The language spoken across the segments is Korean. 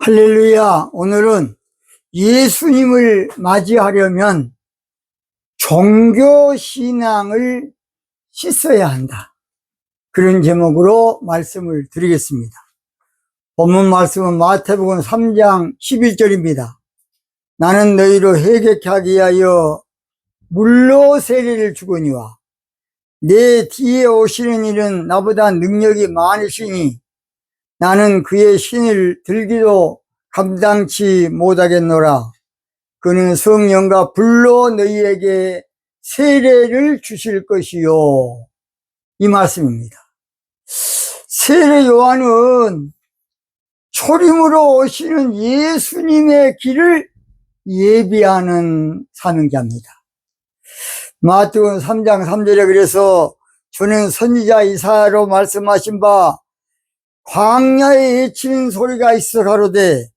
할렐루야. 오늘은 예수님을 맞이하려면 종교신앙을 씻어야 한다. 그런 제목으로 말씀을 드리겠습니다. 본문 말씀은 마태복음 3장 11절입니다. 나는 너희로 회개케 하기 위하여 물로 세례를 주거니와 내 뒤에 오시는 이는 나보다 능력이 많으시니 나는 그의 신을 들기도 감당치 못하겠노라. 그는 성령과 불로 너희에게 세례를 주실 것이요. 이 말씀입니다. 세례 요한은 초림으로 오시는 예수님의 길을 예비하는 사명자입니다. 마태복음 3장 3절에 그래서 주는 선지자 이사야로 말씀하신 바 광야에 외치는 소리가 있어 가로되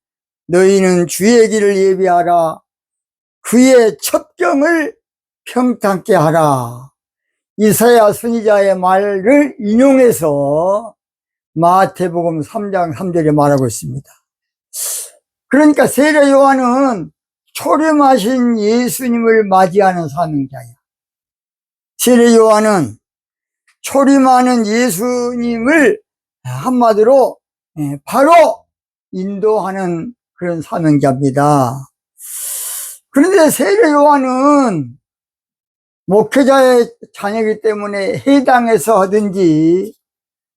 너희는 주의 길을 예비하라. 그의 첩경을 평탄케 하라. 이사야 선지자의 말을 인용해서 마태복음 3장 3절에 말하고 있습니다. 그러니까 세례 요한은 초림하신 예수님을 맞이하는 사명자야. 세례 요한은 초림하는 예수님을 한마디로 바로 인도하는 그런 사명자입니다. 그런데 세례 요한은 목회자의 자녀이기 때문에 해당해서 하든지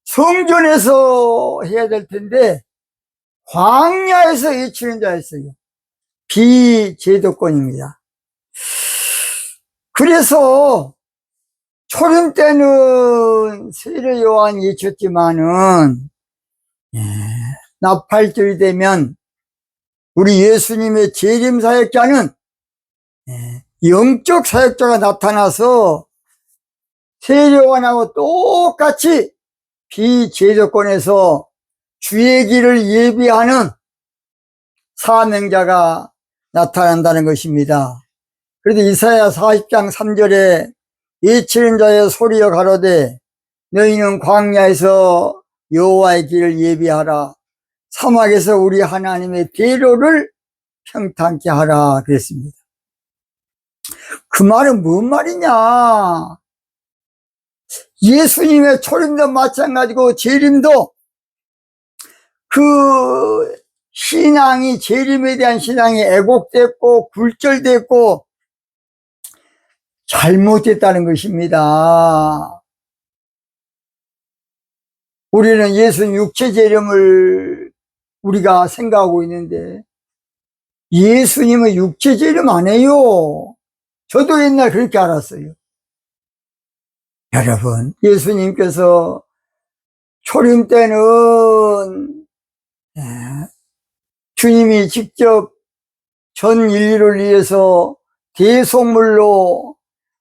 성전에서 해야 될 텐데 광야에서 외치는 자였어요. 비제도권입니다. 그래서 초림 때는 세례 요한이 외쳤지만은 나팔절이 되면 우리 예수님의 재림 사역자는 영적 사역자가 나타나서 세례 요한하고 똑같이 비제도권에서 주의 길을 예비하는 사명자가 나타난다는 것입니다. 그래서 이사야 40장 3절에 외치는 자의 소리여 가로되 너희는 광야에서 여호와의 길을 예비하라. 사막에서 우리 하나님의 대로를 평탄케 하라 그랬습니다. 그 말은 뭔 말이냐? 예수님의 초림도 마찬가지고 재림도 그 신앙이 재림에 대한 신앙이 애곡됐고 굴절됐고 잘못됐다는 것입니다. 우리는 예수님 육체 재림을 우리가 생각하고 있는데 예수님은 육체 재림 안 해요. 저도 옛날 그렇게 알았어요. 여러분, 예수님께서 초림 때는 주님이 직접 전 인류를 위해서 대속물로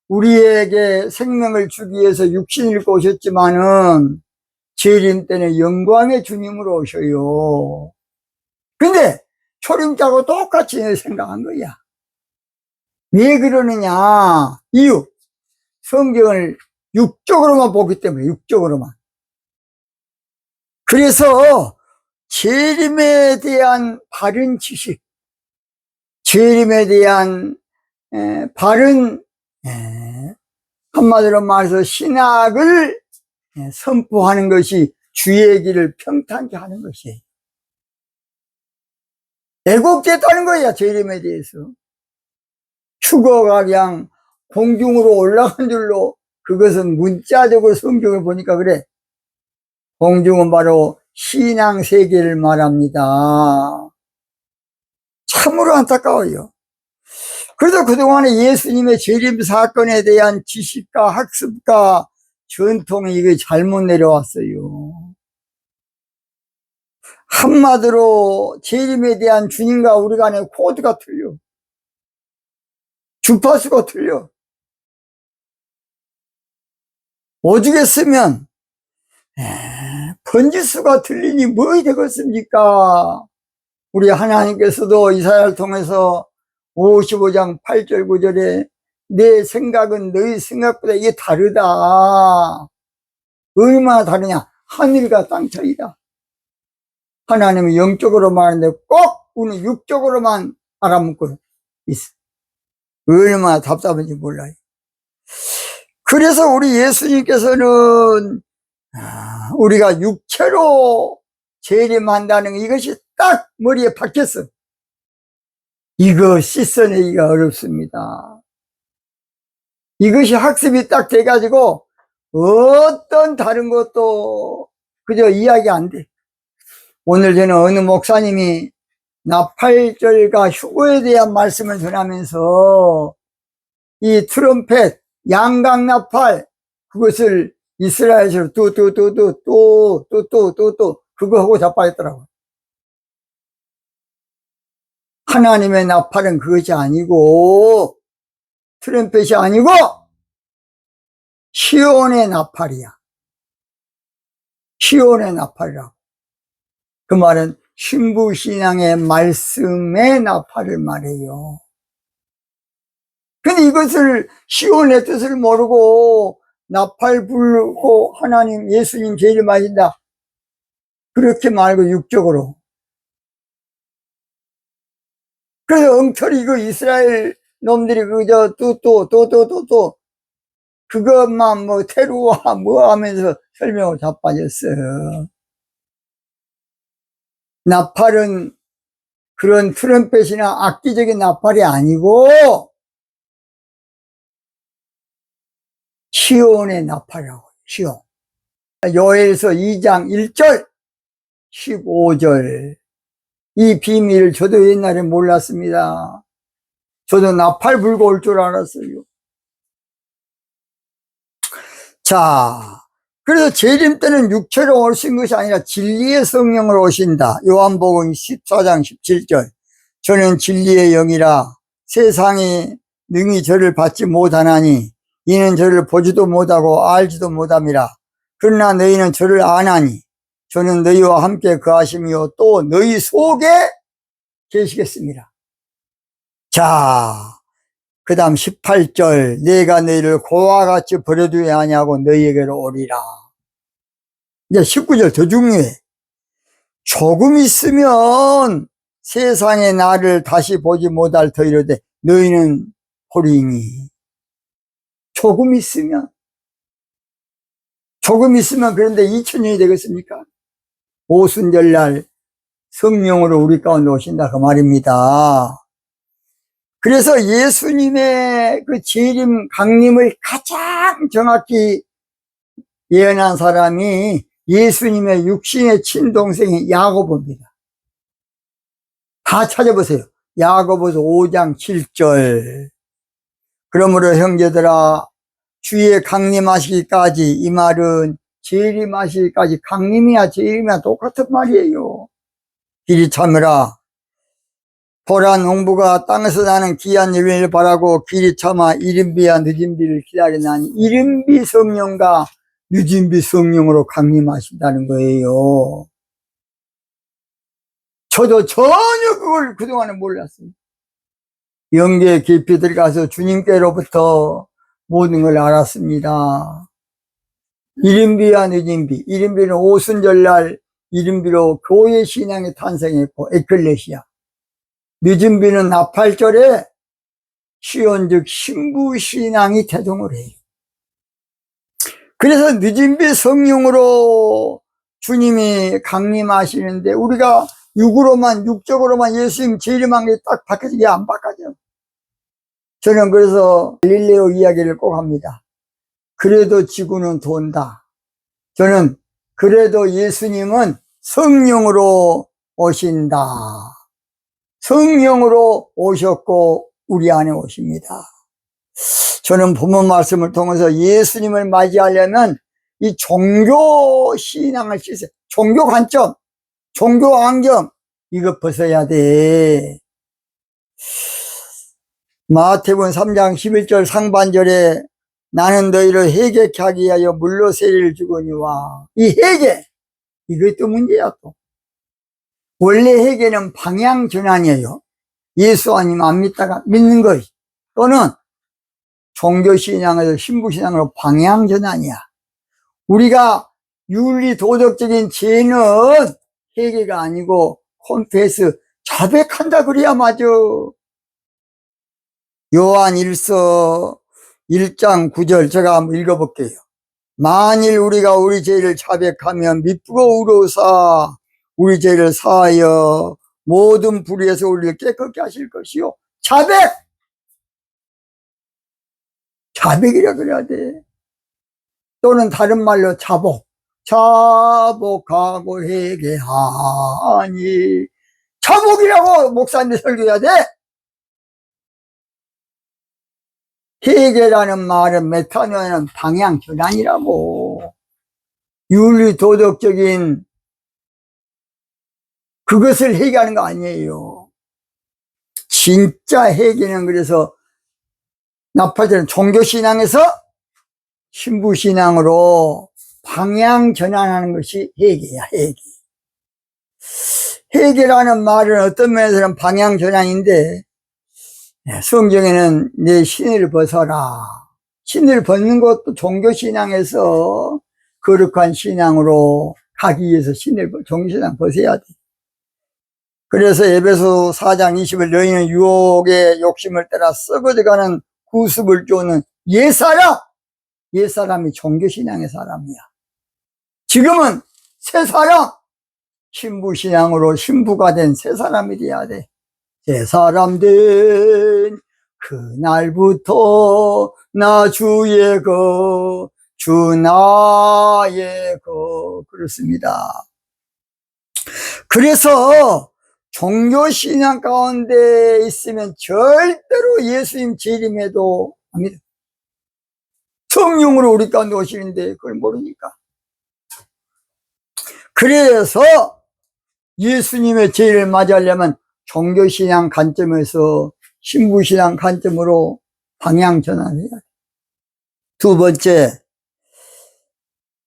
우리에게 생명을 주기 위해서 육신을 입고 오셨지만은 재림 때는 영광의 주님으로 오셔요. 근데 초림 때하고 똑같이 생각한 거야. 왜 그러느냐? 이유. 성경을 육적으로만 보기 때문에, 육적으로만. 그래서 재림에 대한 바른 지식, 재림에 대한 바른 한마디로 말해서 신학을 선포하는 것이 주의 길을 평탄케 하는 것이에요. 애곡됐다는 거야, 재림에 대해서. 추거가 그냥 공중으로 올라간 줄로 그것은 문자적으로 성경을 보니까 그래. 공중은 바로 신앙 세계를 말합니다. 참으로 안타까워요. 그래도 그동안에 예수님의 재림 사건에 대한 지식과 학습과 전통이 이게 잘못 내려왔어요. 한마디로 재림에 대한 주님과 우리 간의 코드가 틀려. 주파수가 틀려. 오죽했으면 번지수가 틀리니 뭐이 되겠습니까? 우리 하나님께서도 이사야를 통해서 55장 8절 9절에 내 생각은 너희 생각보다 이게 다르다. 얼마나 다르냐? 하늘과 땅 차이다. 하나님은 영적으로 말하는데 꼭 우리는 육적으로만 알아먹고 있어. 얼마나 답답한지 몰라요. 그래서 우리 예수님께서는 우리가 육체로 재림한다는 이것이 딱 머리에 박혔어. 이거 씻어내기가 어렵습니다. 이것이 학습이 딱 돼가지고 어떤 다른 것도 그저 이야기 안 돼. 오늘 저는 어느 목사님이 나팔절과 휴거에 대한 말씀을 전하면서 이 트럼펫, 양강나팔, 그것을 이스라엘에서 또 그거 하고 자빠졌더라고요. 하나님의 나팔은 그것이 아니고, 트럼펫이 아니고, 시온의 나팔이야. 시온의 나팔이라고. 그 말은 신부신앙의 말씀의 나팔을 말해요. 근데 이것을 시온의 뜻을 모르고 나팔 불고 하나님 예수님 재림하신다 그렇게 말고 육적으로. 그래서 엉터리 이거 이스라엘 놈들이 그저 또 그것만 뭐 테루와 뭐 하면서 설명을 자빠졌어요. 나팔은 그런 트럼펫이나 악기적인 나팔이 아니고 시온의 나팔이라고. 시온. 요엘서 2장 1절 15절 이 비밀을 저도 옛날에 몰랐습니다. 저도 나팔 불고 올 줄 알았어요. 자, 그래서 재림 때는 육체로 오신 것이 아니라 진리의 성령으로 오신다. 요한복음 14장 17절 저는 진리의 영이라 세상이 능히 저를 받지 못하나니 이는 저를 보지도 못하고 알지도 못함이라. 그러나 너희는 저를 아나니 저는 너희와 함께 거하시며 또 너희 속에 계시겠습니다. 자, 그 다음 18절 내가 너희를 고와 같이 버려두지 아니하고 너희에게로 오리라. 이제 19절 더 중요해. 조금 있으면 세상에 나를 다시 보지 못할 터이로되 너희는 보리니. 조금 있으면 그런데 2000년이 되겠습니까? 오순절날 성령으로 우리 가운데 오신다 그 말입니다. 그래서 예수님의 그 재림 강림을 가장 정확히 예언한 사람이 예수님의 육신의 친동생이 야고보입니다. 다 찾아보세요. 야고보서 5장 7절 그러므로 형제들아 주의 강림하시기까지, 이 말은 재림하시기까지, 강림이야 재림이야 똑같은 말이에요. 길이 참으라. 보라 농부가 땅에서 나는 귀한 열매를 바라고 길이 참아 이른비와 늦은비를 기다리나니 이른비 성령과 늦은비 성령으로 강림하신다는 거예요. 저도 전혀 그걸 그동안에 몰랐어요. 영계의 깊이 들어가서 주님께로부터 모든 걸 알았습니다. 이른비와 늦은비, 이른비는 오순절날 이른비로 교회 신앙이 탄생했고 에클레시아, 늦은비는 나팔절에 시온 즉 신부 신앙이 태동을 해요. 그래서 늦은비 성령으로 주님이 강림하시는데 우리가 육적으로만 예수님 재림한 게 딱 바뀌어지게 안 바꿔져. 저는 그래서 갈릴레오 이야기를 꼭 합니다. 그래도 지구는 돈다. 저는 그래도 예수님은 성령으로 오신다. 성령으로 오셨고 우리 안에 오십니다. 저는 본문 말씀을 통해서 예수님을 맞이하려면 이 종교 신앙을 씻어요. 종교 관점, 종교 안경 이거 벗어야 돼. 마태복음 3장 11절 상반절에 나는 너희를 회개케 하기 위하여 물로 세례를 주거니와, 이 회개 이것도 문제야. 또 원래 회개는 방향 전환이에요. 예수 아니면 안 믿다가 믿는 것, 또는 종교신앙에서 신부신앙으로 방향 전환이야. 우리가 윤리 도덕적인 죄는 회개가 아니고 콘페스, 자백한다 그래야 맞아. 요한 1서 1장 9절 제가 한번 읽어볼게요. 만일 우리가 우리 죄를 자백하면 미쁘고 의로우사 우리 죄를 사하여 모든 불의에서 우리를 깨끗게 하실 것이요. 자백이라 그래야 돼. 또는 다른 말로 자복하고 회개하니. 자복이라고 목사님 설교해야 돼. 회개라는 말은 메타노에는 방향 전환이라고. 윤리 도덕적인 그것을 회개하는 거 아니에요. 진짜 회개는 그래서 나팔처럼 종교신앙에서 신부신앙으로 방향 전환하는 것이 회개야, 회개. 회개라는 말은 어떤 면에서는 방향 전환인데, 성경에는 내 신을 벗어라. 신을 벗는 것도 종교신앙에서 거룩한 신앙으로 가기 위해서 종교신앙 벗어야 돼. 그래서 에베소 4장 20을 너희는 유혹의 욕심을 따라 썩어져가는 구습을 쫓는 옛사람이 종교신앙의 사람이야. 지금은 새 사람, 신부신앙으로 신부가 된 새 사람이 돼야 돼. 새 사람 된 그날부터 나 주의 주 나의 그렇습니다. 그래서 종교신앙 가운데 있으면 절대로 예수님 재림해도 합니다. 성령으로 우리 가운데 오시는데 그걸 모르니까. 그래서 예수님의 재림을 맞이하려면 종교신앙 관점에서 신부신앙 관점으로 방향 전환해야 돼. 두 번째,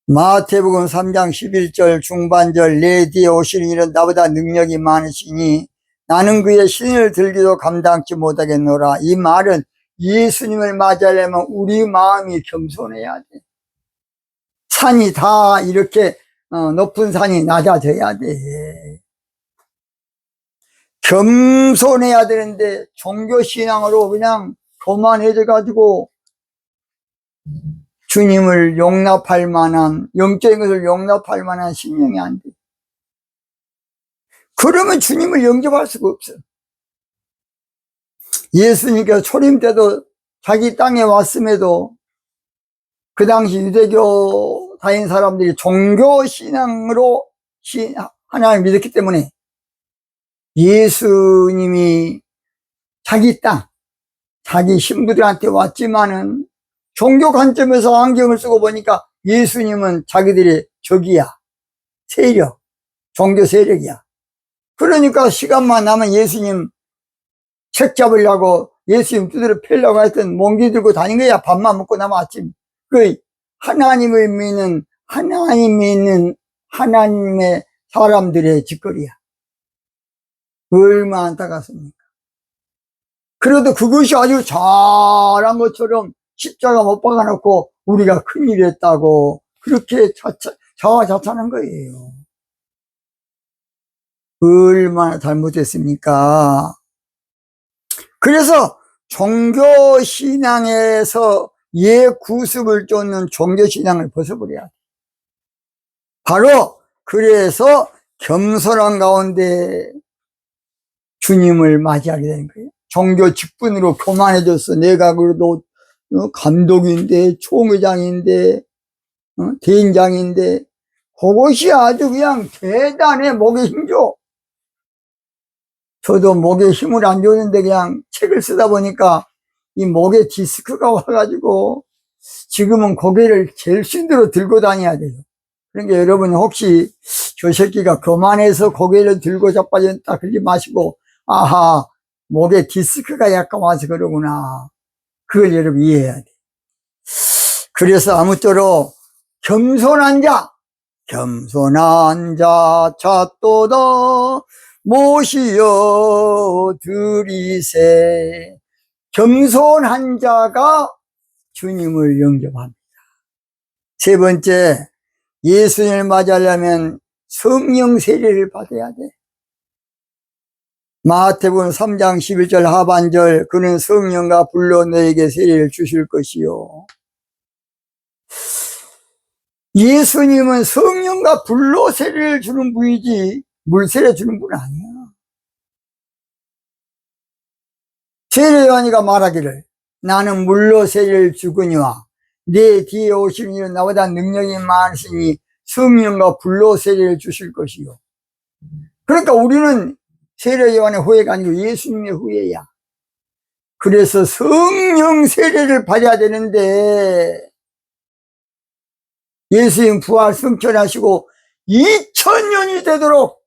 마태복음 3장 11절 중반절 내 뒤에 오시는 이는 나보다 능력이 많으시니 나는 그의 신을 들기도 감당치 못하겠노라. 이 말은 예수님을 맞이하려면 우리 마음이 겸손해야 돼. 산이 다 이렇게 높은 산이 낮아져야 돼. 겸손해야 되는데 종교신앙으로 그냥 교만해져 가지고 주님을 용납할 만한, 영적인 것을 용납할 만한 신령이 안 돼. 그러면 주님을 영접할 수가 없어. 예수님께서 초림 때도 자기 땅에 왔음에도 그 당시 유대교 다닌 사람들이 종교신앙으로 하나님을 믿었기 때문에 예수님이 자기 땅, 자기 신부들한테 왔지만은 종교 관점에서 안경을 쓰고 보니까 예수님은 자기들의 적이야. 세력, 종교 세력이야. 그러니까 시간만 나면 예수님 책 잡으려고 예수님 두드려 패려고 했던 몽기 들고 다닌 거야. 밥만 먹고 나면 아침. 그 하나님을 믿는 하나님의 사람들의 짓거리야. 얼마나 안타깝습니까? 그래도 그것이 아주 잘한 것처럼 십자가 못 박아놓고 우리가 큰일 했다고 그렇게 자화자찬한 거예요. 얼마나 잘못했습니까? 그래서 종교신앙에서 구습을 쫓는 종교신앙을 벗어버려야 돼. 바로 그래서 겸손한 가운데 주님을 맞이하게 되는 거예요. 종교 직분으로 교만해졌어. 내가 그래도 감독인데, 총회장인데, 대인장인데, 그것이 아주 그냥 대단해. 목에 힘줘. 저도 목에 힘을 안 줬는데 그냥 책을 쓰다 보니까 이 목에 디스크가 와가지고 지금은 고개를 제일 신대로 들고 다녀야 돼요. 그러니까 여러분 혹시 저 새끼가 교만해서 고개를 들고 자빠졌다 그러지 마시고, 아하, 목에 디스크가 약간 와서 그러구나. 그걸 여러분 이해해야 돼. 그래서 아무쪼록 겸손한 자 찾도다 모시어 들이세. 겸손한 자가 주님을 영접합니다. 세 번째, 예수님을 맞이하려면 성령 세례를 받아야 돼. 마태복음 3장 11절 하반절, 그는 성령과 불로 너에게 세례를 주실 것이요. 예수님은 성령과 불로 세례를 주는 분이지 물세례 주는 분은 아니야. 세례 요한이가 말하기를 나는 물로 세례를 주거니와 내 뒤에 오시는 이는 나보다 능력이 많으시니 성령과 불로 세례를 주실 것이요. 그러니까 우리는 세례 요한의 후예가 아니고 예수님의 후예야. 그래서 성령 세례를 받아야 되는데 예수님 부활 승천하시고 2000년이 되도록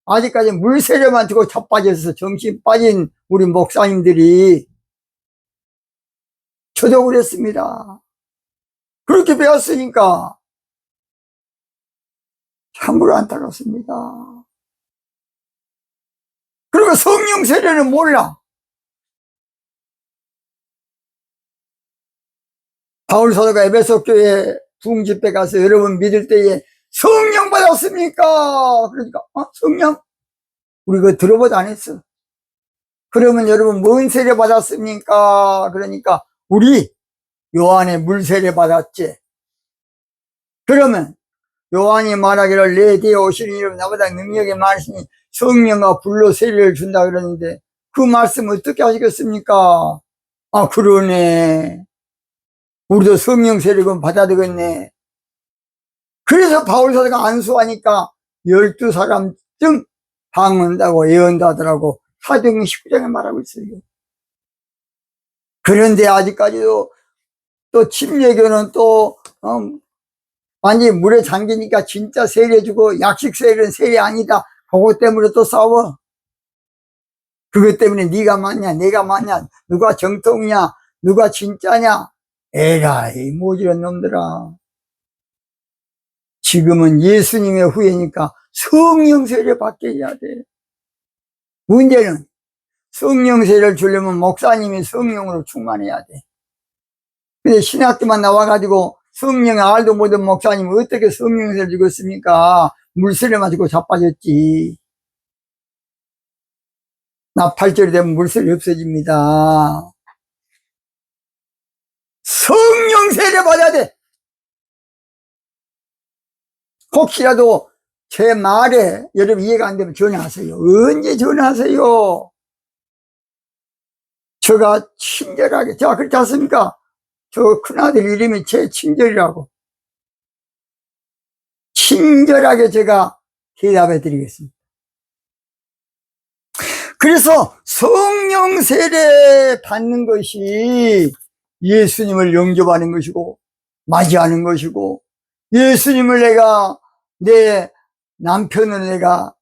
아직까지 물세례만 두고 자빠져서 정신 빠진 우리 목사님들이 저도 그랬습니다. 그렇게 배웠으니까 참으로 안타깝습니다. 그리고 성령 세례는 몰라. 바울 사도가 에베소 교회 부흥집회 가서 여러분 믿을 때에 성령 받았습니까? 그러니까 성령? 우리 그거 들어보도 안 했어. 그러면 여러분 뭔 세례 받았습니까? 그러니까 우리 요한의 물 세례 받았지. 그러면 요한이 말하기를 내 뒤에 오시는 이는 나보다 능력이 많으시니 성령과 불로 세례를 준다 그러는데 그 말씀 어떻게 하시겠습니까? 그러네. 우리도 성령 세례금 받아야 되겠네. 그래서 바울사도가 안수하니까 12사람쯤 방언다고 예언도 하더라고. 사도행전 19장에 말하고 있어요. 그런데 아직까지도 또 침례교는 또 완전히 물에 잠기니까 진짜 세례 주고 약식 세례는 세례 아니다. 그것 때문에 또 싸워. 그것 때문에 네가 맞냐 내가 맞냐 누가 정통이냐 누가 진짜냐. 에라이 모질한 놈들아. 지금은 예수님의 후예니까 성령 세례 받게 해야 돼. 문제는 성령 세례를 주려면 목사님이 성령으로 충만해야 돼. 근데 신학교만 나와가지고 성령의 알도 못한 목사님이 어떻게 성령 세례를 주겠습니까? 물세례만 주고 자빠졌지. 나 8절이 되면 물세례 없어집니다. 성령 세례 받아야 돼. 혹시라도 제 말에 여러분 이해가 안 되면 전화하세요. 언제 전화하세요? 제가 친절하게, 자, 그렇지 않습니까? 저 큰아들 이름이 제 친절이라고. 친절하게 제가 대답해 드리겠습니다. 그래서 성령 세례 받는 것이 예수님을 영접하는 것이고, 맞이하는 것이고, 예수님을 내가, 내 남편을 내가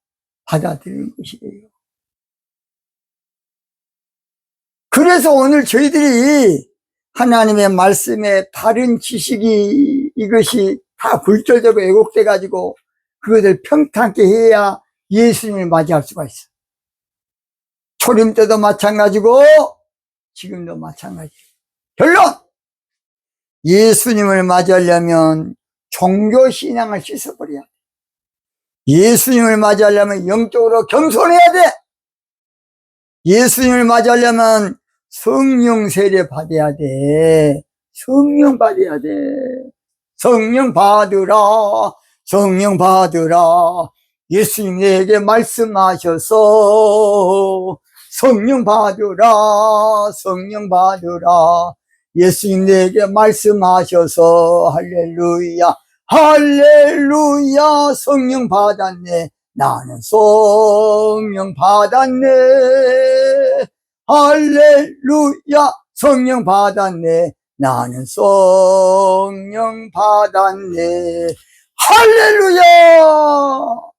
받아들이는 것이에요. 그래서 오늘 저희들이 하나님의 말씀에 바른 지식이 이것이 다 굴절되고 왜곡돼 가지고 그것을 평탄케 해야 예수님을 맞이할 수가 있어. 초림 때도 마찬가지고 지금도 마찬가지예요. 결론! 예수님을 맞이하려면 종교신앙을 씻어버려야 돼. 예수님을 맞이하려면 영적으로 겸손해야 돼. 예수님을 맞이하려면 성령 세례 받아야 돼. 성령 받아야 돼. 성령 받으라. 성령 받으라. 예수님 내게 말씀하셔서 성령 받으라. 성령 받으라. 예수님 내게 말씀하셔서 할렐루야. 할렐루야. 성령 받았네. 나는 성령 받았네. 할렐루야. 성령 받았네. 나는 성령 받았네. 할렐루야.